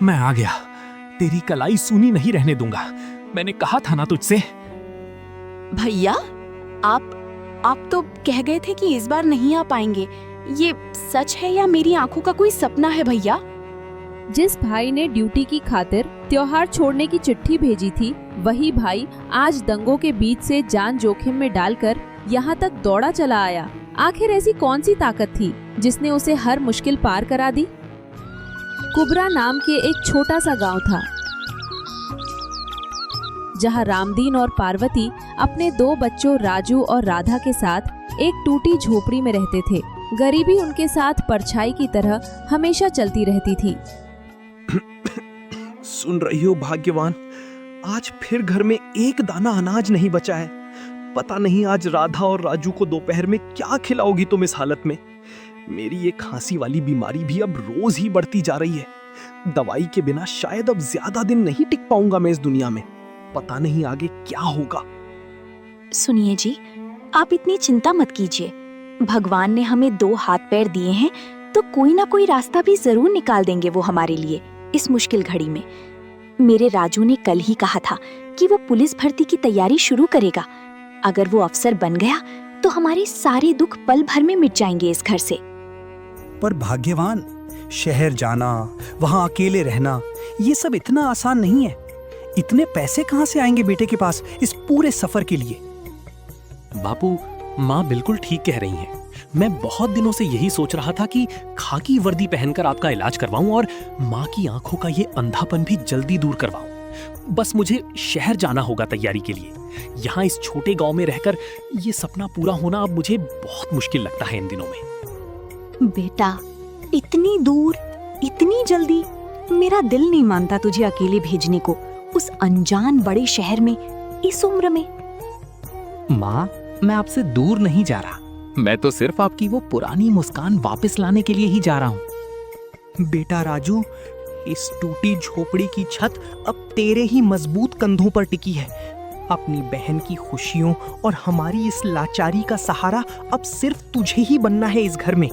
मैं आ गया। तेरी कलाई सूनी नहीं रहने दूंगा। मैंने कहा था ना तुझसे। भैया, आप तो कह गए थे कि इस बार नहीं आ पाएंगे। ये सच है या मेरी आंखों का कोई सपना है भैया? जिस भाई ने ड्यूटी की खातिर त्योहार छोड़ने की चिट्ठी भेजी थी, वही भाई आज दंगों के बीच से जान जोखिम में डालकर यहाँ तक दौड़ा चला आया। आखिर ऐसी कौन सी ताकत थी जिसने उसे हर मुश्किल पार करा दी? कुबरा नाम के एक छोटा सा गांव था, जहां रामदीन और पार्वती अपने 2 बच्चों राजू और राधा के साथ एक टूटी झोपड़ी में रहते थे। गरीबी उनके साथ परछाई की तरह हमेशा चलती रहती थी। सुन रही हो भाग्यवान, आज फिर घर में एक दाना अनाज नहीं बचा है। पता नहीं आज राधा और राजू को दोपहर में क्या खिलाओगी तुम इस हालत में। मेरी ये खांसी वाली बीमारी भी अब रोज ही बढ़ती जा रही है। दवाई के बिना शायद अब ज्यादा दिन नहीं टिक पाऊंगा मैं इस दुनिया में। पता नहीं आगे क्या होगा। सुनिए जी, आप इतनी चिंता मत कीजिए। भगवान ने हमें 2 हाथ पैर दिए हैं, तो कोई ना कोई रास्ता भी जरूर निकाल देंगे वो हमारे लिए इस मुश्किल घड़ी में। मेरे राजू ने कल ही कहा था कि वो पुलिस भर्ती की तैयारी शुरू करेगा। अगर वो अफसर बन गया तो हमारे सारे दुख पल भर में मिट जाएंगे इस घर से। पर भाग्यवान, शहर जाना, वहां अकेले रहना, ये सब इतना आसान नहीं है। इतने पैसे कहां से आएंगे बेटे के पास इस पूरे सफर के लिए? बापू, माँ बिल्कुल ठीक कह रही हैं। मैं बहुत दिनों से यही सोच रहा था कि खाकी वर्दी पहनकर आपका इलाज करवाऊं और माँ की आंखों का ये अंधापन भी जल्दी दूर करवाऊं। बस मुझे शहर जाना होगा तैयारी के लिए। यहाँ इस छोटे गांव में रहकर ये सपना पूरा होना अब मुझे बहुत मुश्किल लगता है इन दिनों में। बेटा, इतनी दूर, इतनी जल्दी? मेरा दिल नहीं मानता तुझे अकेले भेजने को उस अनजान बड़े शहर में इस उम्र में। माँ, मैं आपसे दूर नहीं जा रहा। मैं तो सिर्फ आपकी वो पुरानी मुस्कान वापस लाने के लिए ही जा रहा हूँ। बेटा राजू, इस टूटी झोपड़ी की छत अब तेरे ही मजबूत कंधों पर टिकी है। अपनी बहन की खुशियों और हमारी इस लाचारी का सहारा अब सिर्फ तुझे ही बनना है इस घर में।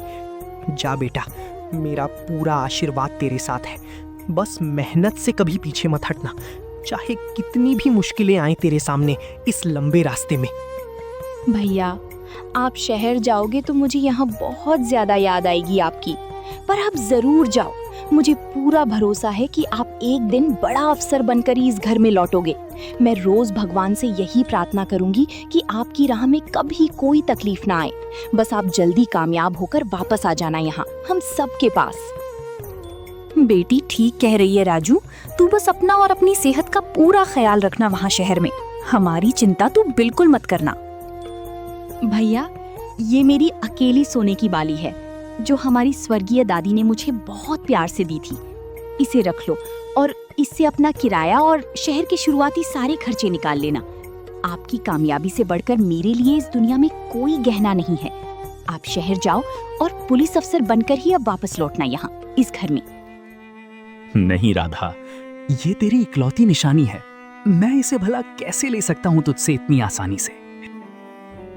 जा बेटा, मेरा पूरा आशीर्वाद तेरे साथ है। बस मेहनत से कभी पीछे मत हटना, चाहे कितनी भी मुश्किलें आए तेरे सामने इस लंबे रास्ते में। भैया, आप शहर जाओगे तो मुझे यहाँ बहुत ज्यादा याद आएगी आपकी, पर आप जरूर जाओ। मुझे पूरा भरोसा है कि आप एक दिन बड़ा अफसर बनकर ही इस घर में लौटोगे। मैं रोज भगवान से यही प्रार्थना करूंगी कि आपकी राह में कभी कोई तकलीफ ना आए। बस आप जल्दी कामयाब होकर वापस आ जाना यहाँ हम सबके पास। बेटी ठीक कह रही है राजू, तू बस अपना और अपनी सेहत का पूरा ख्याल रखना वहाँ शहर में। हमारी चिंता तू बिल्कुल मत करना। भैया, ये मेरी अकेली सोने की बाली है जो हमारी स्वर्गीय दादी ने मुझे बहुत प्यार से दी थी। इसे रख लो और इससे अपना किराया और शहर के शुरुआती सारे खर्चे निकाल लेना। आपकी कामयाबी से बढ़कर मेरे लिए इस दुनिया में कोई गहना नहीं है। आप शहर जाओ और पुलिस अफसर बनकर ही अब वापस लौटना यहाँ इस घर में। नहीं राधा, ये तेरी इकलौती निशानी है। मैं इसे भला कैसे ले सकता हूँ तुझसे इतनी आसानी से?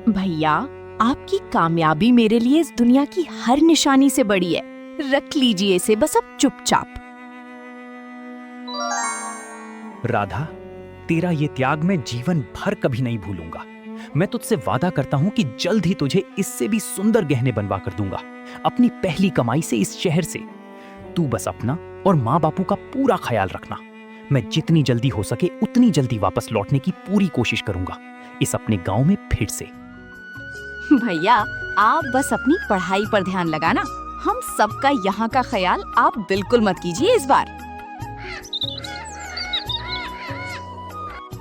भैया, आपकी कामयाबी मेरे लिए इस दुनिया की हर निशानी से बड़ी है। रख लीजिए इसे बस अब चुपचाप। राधा, तेरा ये त्याग मैं जीवन भर कभी नहीं भूलूंगा। मैं तुझसे वादा करता हूँ कि जल्द ही तुझे इससे भी सुंदर गहने बनवा कर दूंगा, अपनी पहली कमाई से इस शहर से। तू बस अपना और माँ बापू का पूरा ख्याल रखना। मैं जितनी जल्दी हो सके उतनी जल्दी वापस लौटने की पूरी कोशिश करूंगा इस अपने गांव में फिर से। भैया, आप बस अपनी पढ़ाई पर ध्यान लगाना। हम सबका यहाँ का ख्याल आप बिल्कुल मत कीजिए इस बार।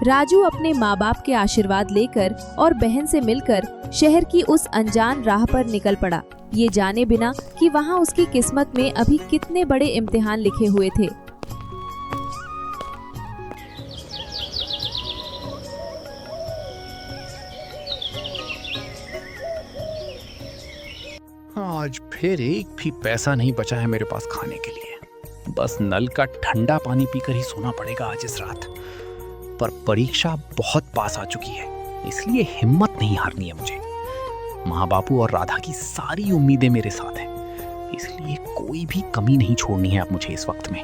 राजू अपने माँ बाप के आशीर्वाद लेकर और बहन से मिलकर शहर की उस अनजान राह पर निकल पड़ा, ये जाने बिना कि वहाँ उसकी किस्मत में अभी कितने बड़े इम्तिहान लिखे हुए थे। आज फिर एक भी पैसा नहीं बचा है मेरे पास खाने के लिए। बस नल का ठंडा पानी पीकर ही सोना पड़ेगा आज इस रात। पर परीक्षा बहुत पास आ चुकी है, इसलिए हिम्मत नहीं हारनी है मुझे। माँ बापू और राधा की सारी उम्मीदें मेरे साथ हैं, इसलिए कोई भी कमी नहीं छोड़नी है अब मुझे इस वक्त में।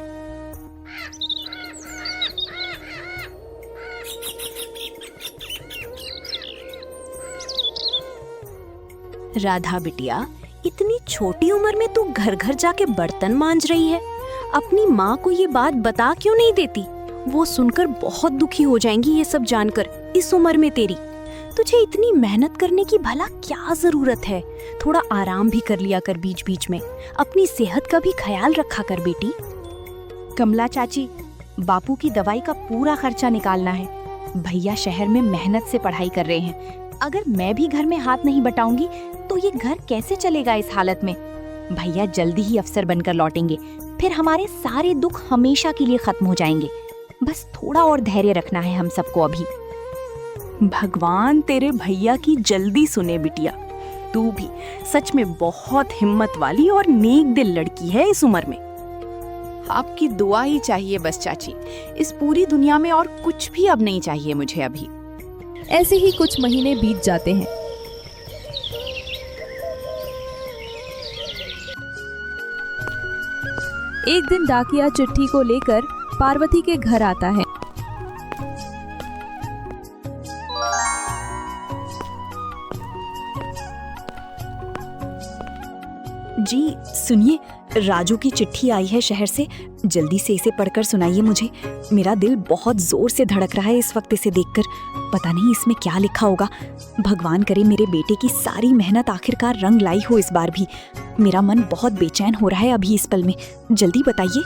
राधा बिटिया, इतनी छोटी उम्र में तू घर घर जाके बर्तन मांज रही है। अपनी माँ को ये बात बता क्यों नहीं देती? वो सुनकर बहुत दुखी हो जाएंगी ये सब जानकर। इस उम्र में तेरी तुझे इतनी मेहनत करने की भला क्या जरूरत है? थोड़ा आराम भी कर लिया कर बीच बीच में। अपनी सेहत का भी ख्याल रखा कर बेटी। कमला चाची, बापू की दवाई का पूरा खर्चा निकालना है। भैया शहर में मेहनत से पढ़ाई कर रहे हैं। अगर मैं भी घर में हाथ नहीं बटाऊंगी तो ये घर कैसे चलेगा इस हालत में? भैया जल्दी ही अफसर बनकर लौटेंगे, फिर हमारे सारे दुख हमेशा के लिए खत्म हो जाएंगे। बस थोड़ा और धैर्य रखना है हम सबको अभी। भगवान तेरे भैया की जल्दी सुने बिटिया। तू भी सच में बहुत हिम्मत वाली और नेक दिल लड़की है इस उम्र में। आपकी दुआ ही चाहिए बस चाची। इस पूरी दुनिया में और कुछ भी अब नहीं चाहिए मुझे अभी। ऐसे ही कुछ महीने बीत जाते हैं। एक दिन डाकिया चिट्ठी को लेकर पार्वती के घर आता है। जी सुनिए, राजू की चिट्ठी आई है शहर से। जल्दी से इसे पढ़कर सुनाइए मुझे। मेरा दिल बहुत जोर से धड़क रहा है इस वक्त इसे देखकर। पता नहीं इसमें क्या लिखा होगा। भगवान करे मेरे बेटे की सारी मेहनत आखिरकार रंग लाई हो इस बार भी। मेरा मन बहुत बेचैन हो रहा है अभी इस पल में। जल्दी बताइए।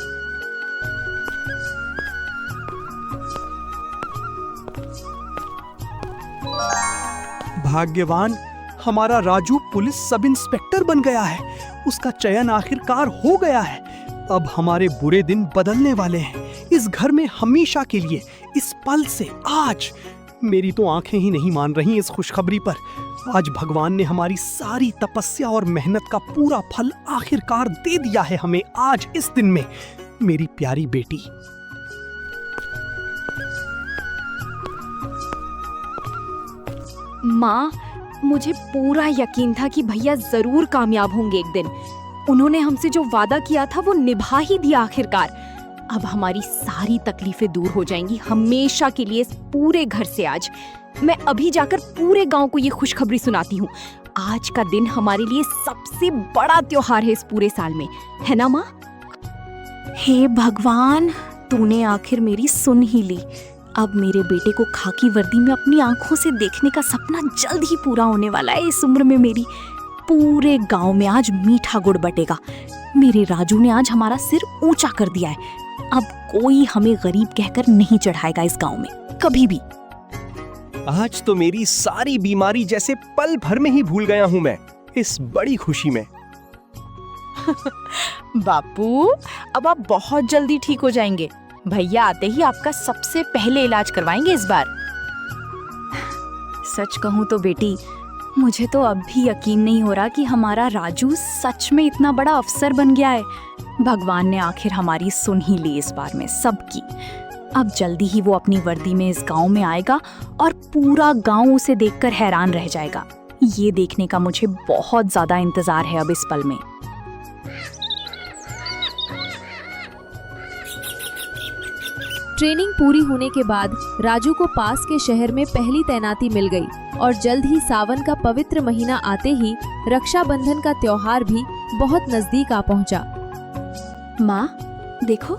भाग्यवान, हमारा राजू पुलिस सब इंस्पेक्टर बन गया है। उसका चयन आखिरकार हो गया है। अब हमारे बुरे दिन बदलने वाले हैं इस घर में हमेशा के लिए, इस पल से, आज। मेरी तो आंखें ही नहीं मान रही इस खुशखबरी पर। आज भगवान ने हमारी सारी तपस्या और मेहनत का पूरा फल आखिरकार दे दिया है हमें आज इस दिन में। मेरी प्यारी बेटी। माँ, मुझे पूरा यकीन था कि भैया जरूर कामयाब होंगे एक दिन। उन्होंने हमसे जो वादा किया था वो निभा ही दिया आखिरकार। अब हमारी सारी तकलीफें दूर हो जाएंगी हमेशा के लिए इस पूरे घर से। आज मैं अभी जाकर पूरे गांव को ये खुशखबरी सुनाती हूँ। आज का दिन हमारे लिए सबसे बड़ा त्योहार है इस पूरे साल में, है ना माँ? हे भगवान, तूने आखिर मेरी सुन ही ली। अब मेरे बेटे को खाकी वर्दी में अपनी आंखों से देखने का सपना जल्द ही पूरा होने वाला है इस उम्र में मेरी। पूरे गांव में आज मीठा गुड़ बटेगा। मेरे राजू ने आज हमारा सिर ऊंचा कर दिया है। अब कोई हमें गरीब कहकर नहीं चढ़ाएगा इस गांव में कभी भी। आज तो मेरी सारी बीमारी जैसे पल भर में ही भूल गया हूँ मैं इस बड़ी खुशी में। बापू, अब आप बहुत जल्दी ठीक हो जाएंगे। भैया आते ही आपका सबसे पहले इलाज करवाएंगे इस बार। सच कहूँ तो बेटी, मुझे तो अब भी यकीन नहीं हो रहा कि हमारा राजू सच में इतना बड़ा अफसर बन गया है। भगवान ने आखिर हमारी सुन ही ली इस बार में सबकी। अब जल्दी ही वो अपनी वर्दी में इस गांव में आएगा और पूरा गांव उसे देखकर हैरान रह जाएगा। ये देखने का मुझे बहुत ज्यादा इंतजार है अब इस पल में। ट्रेनिंग पूरी होने के बाद राजू को पास के शहर में पहली तैनाती मिल गई और जल्द ही सावन का पवित्र महीना आते ही रक्षाबंधन का त्योहार भी बहुत नजदीक आ पहुंचा। माँ देखो,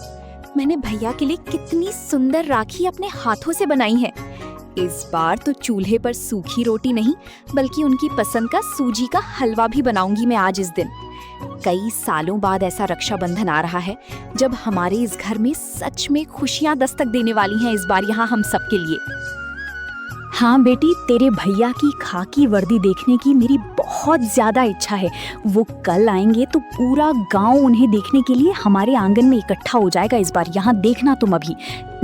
मैंने भैया के लिए कितनी सुंदर राखी अपने हाथों से बनाई है। इस बार तो चूल्हे पर सूखी रोटी नहीं बल्कि उनकी पसंद का सूजी का हलवा भी बनाऊंगी मैं आज इस दिन। कई सालों बाद ऐसा रक्षाबंधन आ रहा है जब हमारे इस घर में सच में खुशियां दस्तक देने वाली हैं इस बार यहाँ हम सबके लिए। हाँ बेटी, तेरे भैया की खाकी वर्दी देखने की मेरी बहुत ज्यादा इच्छा है। वो कल आएंगे तो पूरा गांव उन्हें देखने के लिए हमारे आंगन में इकट्ठा हो जाएगा इस बार। यहाँ देखना तुम अभी।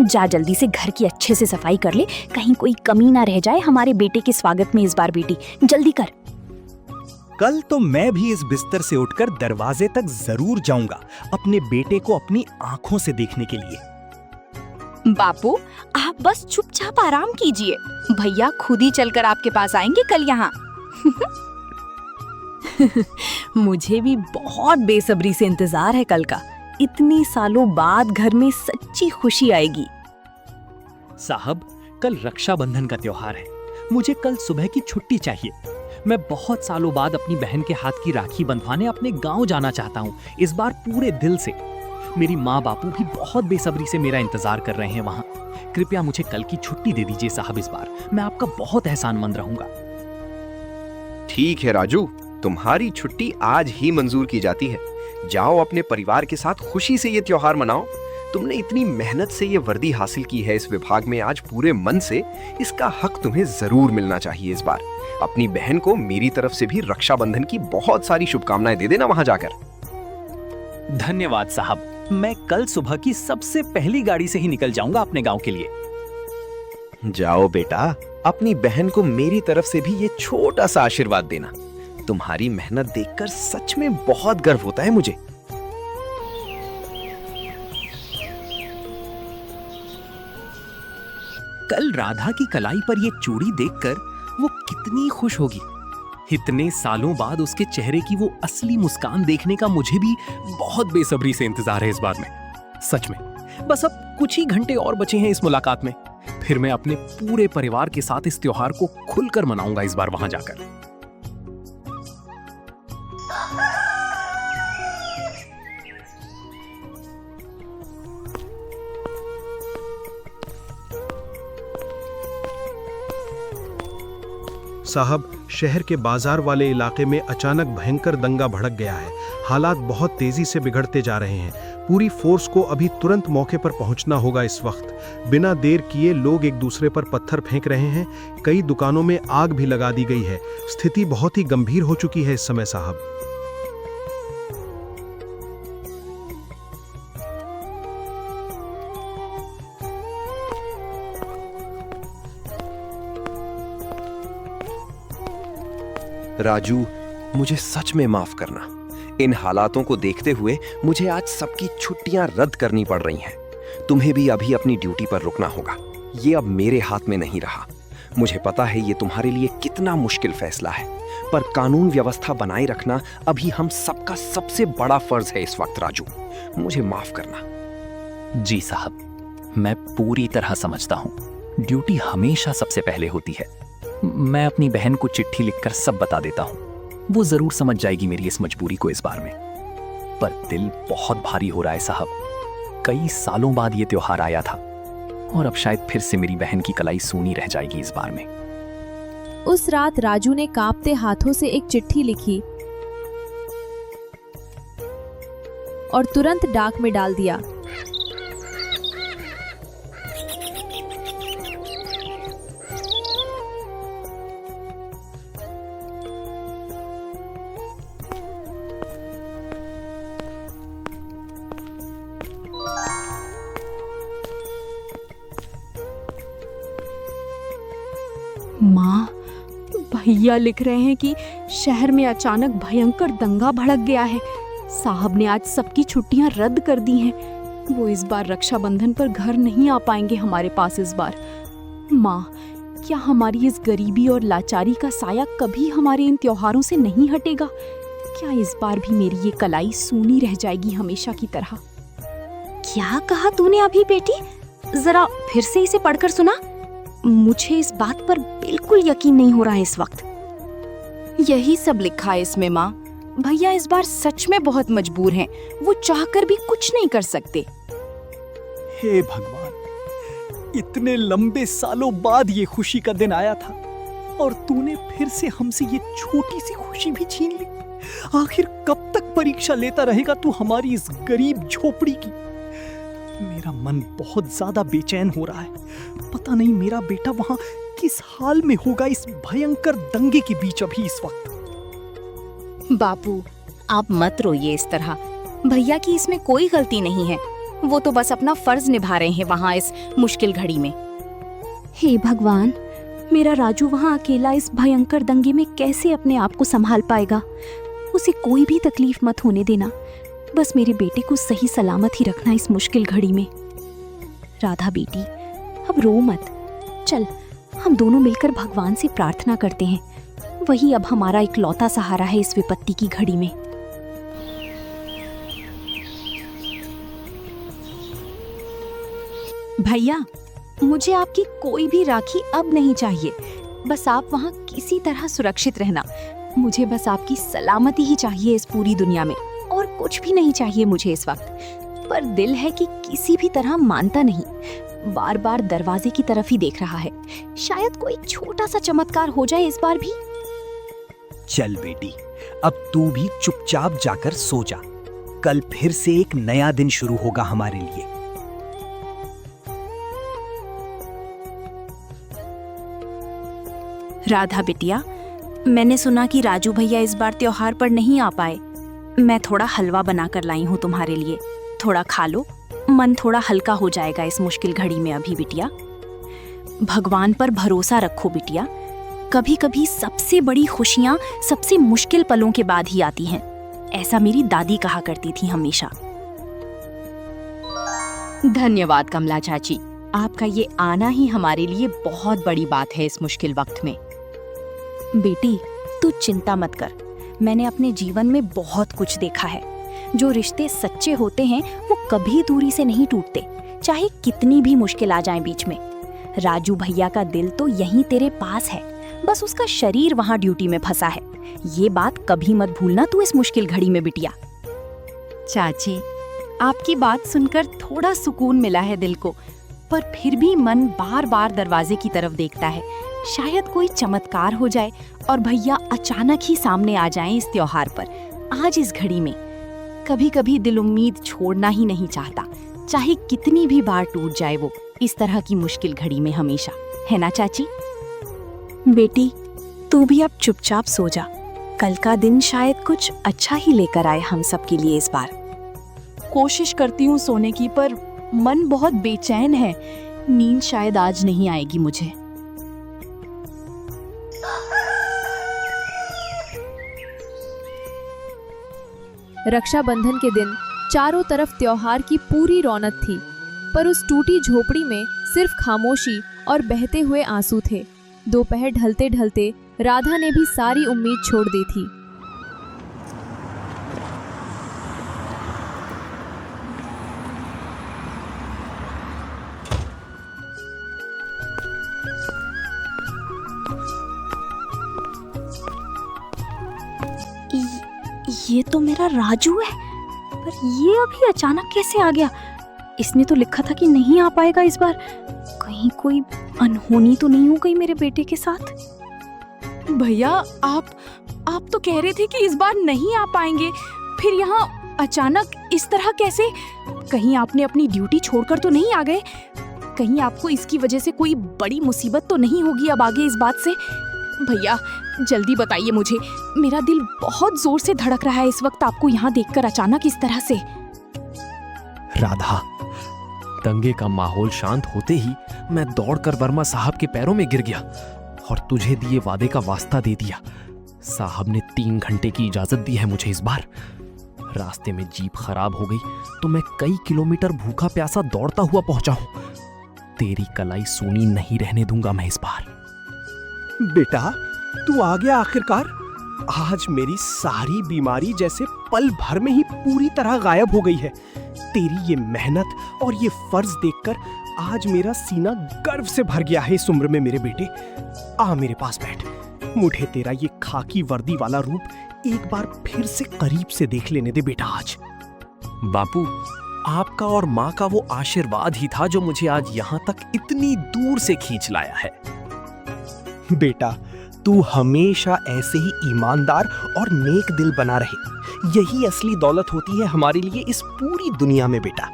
जा जल्दी से घर की अच्छे से सफाई कर ले, कहीं कोई कमी ना रह जाए हमारे बेटे के स्वागत में इस बार। बेटी जल्दी कर। कल तो मैं भी इस बिस्तर से उठकर दरवाजे तक जरूर जाऊंगा अपने बेटे को अपनी आंखों से देखने के लिए। बापू, आप बस चुपचाप आराम कीजिए। भैया खुद ही चलकर आपके पास आएंगे कल यहाँ। मुझे भी बहुत बेसब्री से इंतजार है कल का। इतनी सालों बाद घर में सच्ची खुशी आएगी। साहब, कल रक्षाबंधन का त्योहार है। मुझे कल सुबह की छुट्टी चाहिए। मैं बहुत सालों बाद अपनी बहन के हाथ की राखी बंधवाने अपने गांव जाना चाहता हूँ, इस बार पूरे दिल से। मेरी माँ बापू भी बहुत बेसब्री से मेरा इंतजार कर रहे हैं वहाँ। कृपया मुझे कल की छुट्टी दे दीजिए साहब, इस बार मैं आपका बहुत एहसानमंद रहूंगा। ठीक है राजू, तुम्हारी छुट्टी आज ही मंजूर की जाती है। जाओ अपने परिवार के साथ खुशी से ये त्योहार मनाओ। तुमने इतनी मेहनत से ये वर्दी हासिल की है इस विभाग में आज पूरे मन से, इसका हक तुम्हें जरूर मिलना चाहिए इस बार। अपनी बहन को मेरी तरफ से भी रक्षाबंधन की बहुत सारी शुभकामनाएं दे देना वहां जाकर। धन्यवाद साहब, मैं कल सुबह की सबसे पहली गाड़ी से ही निकल जाऊंगा अपने गांव के लिए। जाओ बेटा, अपनी बहन को मेरी तरफ से भी ये छोटा सा आशीर्वाद देना। तुम्हारी मेहनत देखकर सच में बहुत गर्व होता है मुझे। कल राधा की कलाई पर ये चूड़ी देखकर वो कितनी खुश होगी। इतने सालों बाद उसके चेहरे की वो असली मुस्कान देखने का मुझे भी बहुत बेसब्री से इंतजार है इस बार में। सच में बस अब कुछ ही घंटे और बचे हैं इस मुलाकात में, फिर मैं अपने पूरे परिवार के साथ इस त्योहार को खुलकर मनाऊंगा इस बार वहां जाकर। साहब, शहर के बाजार वाले इलाके में अचानक भयंकर दंगा भड़क गया है। हालात बहुत तेजी से बिगड़ते जा रहे हैं। पूरी फोर्स को अभी तुरंत मौके पर पहुंचना होगा इस वक्त। बिना देर किए लोग एक दूसरे पर पत्थर फेंक रहे हैं। कई दुकानों में आग भी लगा दी गई है। स्थिति बहुत ही गंभीर हो चुकी है इस समय साहब। राजू, मुझे सच में माफ करना। इन हालातों को देखते हुए मुझे आज सबकी छुट्टियां रद्द करनी पड़ रही हैं। तुम्हें भी अभी अपनी ड्यूटी पर रुकना होगा। ये अब मेरे हाथ में नहीं रहा। मुझे पता है ये तुम्हारे लिए कितना मुश्किल फैसला है, पर कानून व्यवस्था बनाए रखना अभी हम सबका सबसे बड़ा फर्ज है इस वक्त। राजू, मुझे माफ करना। जी साहब, मैं पूरी तरह समझता हूँ, ड्यूटी हमेशा सबसे पहले होती है। मैं अपनी बहन को चिट्ठी लिखकर सब बता देता हूँ, वो जरूर समझ जाएगी मेरी इस मजबूरी को इस बार में। पर दिल बहुत भारी हो रहा है साहब। कई सालों बाद ये त्योहार आया था और अब शायद फिर से मेरी बहन की कलाई सूनी रह जाएगी इस बार में। उस रात राजू ने कांपते हाथों से एक चिट्ठी लिखी और तुरंत डाक में डाल दिया। माँ, भैया लिख रहे हैं कि शहर में अचानक भयंकर दंगा भड़क गया है। साहब ने आज सबकी छुट्टियां रद्द कर दी हैं। वो इस बार रक्षाबंधन पर घर नहीं आ पाएंगे हमारे पास इस बार। माँ, क्या हमारी इस गरीबी और लाचारी का साया कभी हमारे इन त्योहारों से नहीं हटेगा? क्या इस बार भी मेरी ये कलाई सूनी रह जाएगी हमेशा की तरह? क्या कहा तूने अभी बेटी? जरा फिर से इसे पढ़कर सुना। मुझे इस बात पर बिल्कुल यकीन नहीं हो रहा है इस वक्त। यही सब लिखा है इसमें माँ। भैया इस बार सच में बहुत मजबूर हैं। वो चाहकर भी कुछ नहीं कर सकते। हे भगवान, इतने लंबे सालों बाद ये खुशी का दिन आया था और तूने फिर से हमसे ये छोटी सी खुशी भी छीन ली। आखिर कब तक परीक्षा लेता रहेगा तू हमारी इस गरीब झोपड़ी की? मेरा मन बहुत ज्यादा बेचैन हो रहा है। पता नहीं मेरा बेटा वहां किस हाल में होगा इस भयंकर दंगे के बीच अभी इस वक्त। बापू, आप मत रोइए इस तरह। भैया की इसमें कोई गलती नहीं है। वो तो बस अपना फर्ज निभा रहे हैं वहाँ इस मुश्किल घड़ी में। हे भगवान, मेरा राजू वहाँ अकेला इस भयंकर दंगे में कैसे अपने आप को संभाल पाएगा? उसे कोई भी तकलीफ मत होने देना। बस मेरे बेटे को सही सलामत ही रखना इस मुश्किल घड़ी में। राधा बेटी, अब रो मत। चल, हम दोनों मिलकर भगवान से प्रार्थना करते हैं। वही अब हमारा इकलौता सहारा है इस विपत्ति की घड़ी में। भैया, मुझे आपकी कोई भी राखी अब नहीं चाहिए। बस आप वहाँ किसी तरह सुरक्षित रहना। मुझे बस आपकी सलामती ही चाहिए इस पूरी दुनिया में, और कुछ भी नहीं चाहिए मुझे इस वक्त। पर दिल है कि किसी भी तरह मानता नहीं, बार बार दरवाजे की तरफ ही देख रहा है। शायद कोई छोटा सा चमत्कार हो जाए इस बार भी। चल बेटी, अब तू भी चुपचाप जाकर सो जा। कल फिर से एक नया दिन शुरू होगा हमारे लिए। राधा बिटिया, मैंने सुना कि राजू भैया इस बार त्योहार पर नहीं आ पाए। मैं थोड़ा हलवा बनाकर लाई हूँ तुम्हारे लिए, थोड़ा खा लो, मन थोड़ा हल्का हो जाएगा इस मुश्किल घड़ी में अभी बिटिया। भगवान पर भरोसा रखो बिटिया, कभी कभी सबसे बड़ी खुशियाँ सबसे मुश्किल पलों के बाद ही आती हैं, ऐसा मेरी दादी कहा करती थी हमेशा। धन्यवाद कमला चाची, आपका ये आना ही हमारे लिए बहुत बड़ी बात है इस मुश्किल वक्त में। बेटी, तू चिंता मत कर, मैंने अपने जीवन में बहुत कुछ देखा है। जो रिश्ते सच्चे होते हैं वो कभी दूरी से नहीं टूटते, चाहे कितनी भी मुश्किल आ जाए बीच में। राजू भैया का दिल तो यहीं तेरे पास है, बस उसका शरीर वहाँ ड्यूटी में फंसा है। ये बात कभी मत भूलना तू इस मुश्किल घड़ी में बिटिया। चाची, आपकी बात सुनकर थोड़ा सुकून मिला है दिल को, पर फिर भी मन बार बार दरवाजे की तरफ देखता है। शायद कोई चमत्कार हो जाए और भैया अचानक ही सामने आ जाएं इस त्योहार पर, आज इस घड़ी में। कभी कभी दिल उम्मीद छोड़ना ही नहीं चाहता, चाहे कितनी भी बार टूट जाए वो इस तरह की मुश्किल घड़ी में हमेशा, है ना चाची? बेटी, तू भी अब चुपचाप सो जा, कल का दिन शायद कुछ अच्छा ही लेकर आए हम सब के लिए इस बार। कोशिश करती हूँ सोने की, पर मन बहुत बेचैन है। नींद शायद आज नहीं आएगी मुझे। रक्षाबंधन के दिन चारों तरफ त्योहार की पूरी रौनक थी, पर उस टूटी झोपड़ी में सिर्फ खामोशी और बहते हुए आंसू थे। दोपहर ढलते ढलते राधा ने भी सारी उम्मीद छोड़ दी थी। ये तो मेरा राजू है, पर ये अभी अचानक कैसे आ गया? इसने तो लिखा था कि नहीं आ पाएगा इस बार। कहीं कोई अनहोनी तो नहीं हो गई मेरे बेटे के साथ? भैया, आप तो कह रहे थे कि इस बार नहीं आ पाएंगे, फिर यहाँ अचानक इस तरह कैसे? कहीं आपने अपनी ड्यूटी छोड़कर तो नहीं आ गए? कहीं आपको इसकी वजह से कोई बड़ी मुसीबत तो नहीं होगी अब आगे इस बात से? भैया जल्दी बताइए मुझे, मेरा दिल बहुत जोर से धड़क रहा है इस वक्त आपको यहाँ देखकर अचानक इस तरह से। राधा, दंगे का माहौल शांत होते ही मैं दौड़कर वर्मा साहब के पैरों में गिर गया और तुझे दिए वादे का वास्ता दे दिया। साहब ने 3 घंटे की इजाजत दी है मुझे इस बार। रास्ते में जीप खराब हो गई तो मैं कई किलोमीटर भूखा प्यासा दौड़ता हुआ पहुंचा हूं। तेरी कलाई सूनी नहीं रहने दूंगा मैं इस बार। बेटा, तू आ गया आखिरकार। आज मेरी सारी बीमारी जैसे पल भर में ही पूरी तरह गायब हो गई है। तेरी ये मेहनत और ये फर्ज देखकर आज मेरा सीना गर्व से भर गया है इस उम्र में मेरे बेटे। आ मेरे पास बैठ, मुझे तेरा ये खाकी वर्दी वाला रूप एक बार फिर से करीब से देख लेने दे बेटा आज। बापू, आपका और माँ का वो आशीर्वाद ही था जो मुझे आज यहाँ तक इतनी दूर से खींच लाया है। बेटा, तू हमेशा ऐसे ही ईमानदार और नेक दिल बना रहे, यही असली दौलत होती है हमारे लिए इस पूरी दुनिया में बेटा।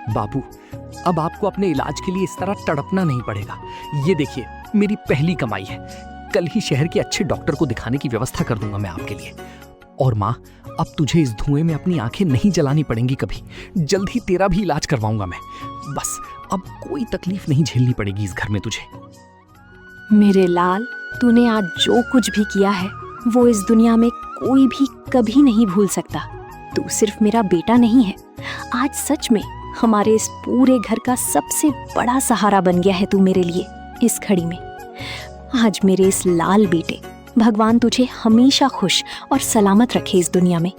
बाबू, अब आपको अपने इलाज के लिए इस तरह तड़पना नहीं पड़ेगा। ये देखिए, मेरी पहली कमाई है। कल ही शहर के अच्छे डॉक्टर को दिखाने की व्यवस्था कर दूंगा मैं आपके लिए। और माँ, अब तुझे इस धुएं में अपनी आंखें नहीं जलानी पड़ेंगी कभी। जल्द ही तेरा भी इलाज करवाऊंगा मैं। बस अब कोई तकलीफ नहीं झेलनी पड़ेगी इस घर में तुझे। मेरे लाल, तूने आज जो कुछ भी किया है वो इस दुनिया में कोई भी कभी नहीं भूल सकता। तू सिर्फ मेरा बेटा नहीं है, आज सच में हमारे इस पूरे घर का सबसे बड़ा सहारा बन गया है तू मेरे लिए इस घड़ी में। आज मेरे इस लाल बेटे, भगवान तुझे हमेशा खुश और सलामत रखे इस दुनिया में।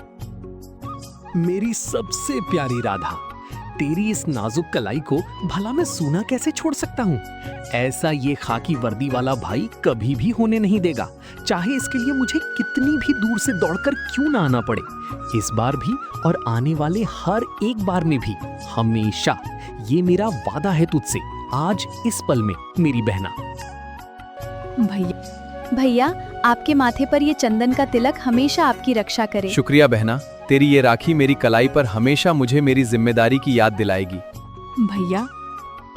मेरी सबसे प्यारी राधा, तेरी इस नाजुक कलाई को भला मैं सूना कैसे छोड़ सकता हूँ? ऐसा ये खाकी वर्दी वाला भाई कभी भी होने नहीं देगा, चाहे इसके लिए मुझे कितनी भी दूर से दौड़कर क्यों ना आना पड़े। इस बार भी और आने वाले हर एक बार में भी, हमेशा। ये मेरा वादा है तुझसे, आज इस पल में मेरी बहना। भैया, आपके माथे पर ये चंदन का तिलक हमेशा आपकी रक्षा करे। शुक्रिया बहना, तेरी ये राखी मेरी कलाई पर हमेशा मुझे मेरी जिम्मेदारी की याद दिलाएगी। भैया,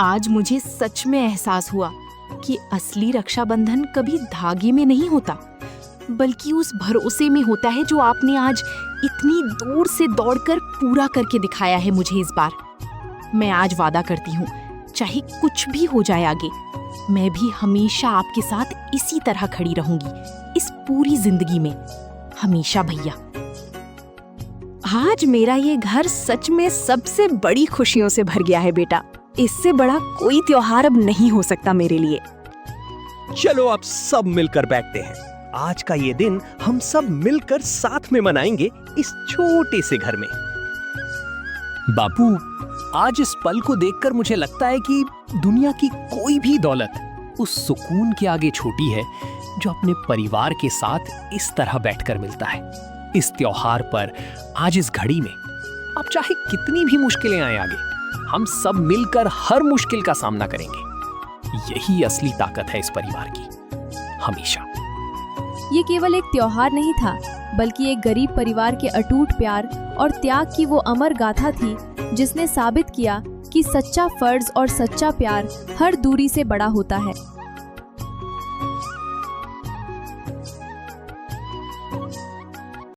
आज मुझे सच में एहसास हुआ कि असली रक्षाबंधन कभी धागे में नहीं होता, बल्कि उस भरोसे में होता है जो आपने आज इतनी दूर से दौड़कर पूरा करके दिखाया है मुझे इस बार। मैं आज वादा करती हूँ, चाहे कुछ भी हो जाए आगे, मैं भी हमेशा आपके साथ इसी तरह खड़ी रहूंगी, इस पूरी जिंदगी में, हमेशा भैया। आज मेरा ये घर सच में सबसे बड़ी खुशियों से भर गया है बेटा। इससे बड़ा कोई त्योहार अब नहीं हो सकता मेरे लिए। चलो अब सब मिलकर बैठते हैं। आज का ये दिन हम सब मिलकर साथ में मनाएंगे इस छोटे से घर में। बापू, आज इस पल को देखकर मुझे लगता है कि दुनिया की कोई भी दौलत उस सुकून के आगे छोटी है जो अपने परिवार के साथ इस तरह बैठकर मिलता है। इस त्योहार पर, आज इस घड़ी में, अब चाहे कितनी भी मुश्किलें आए आगे, हम सब मिलकर हर मुश्किल का सामना करेंगे। यही असली ताकत है इस परिवार की, हमेशा। ये केवल एक त्योहार नहीं था, बल्कि एक गरीब परिवार के अटूट प्यार और त्याग की वो अमर गाथा थी जिसने साबित किया कि सच्चा फर्ज और सच्चा प्यार हर दूरी से बड़ा होता है।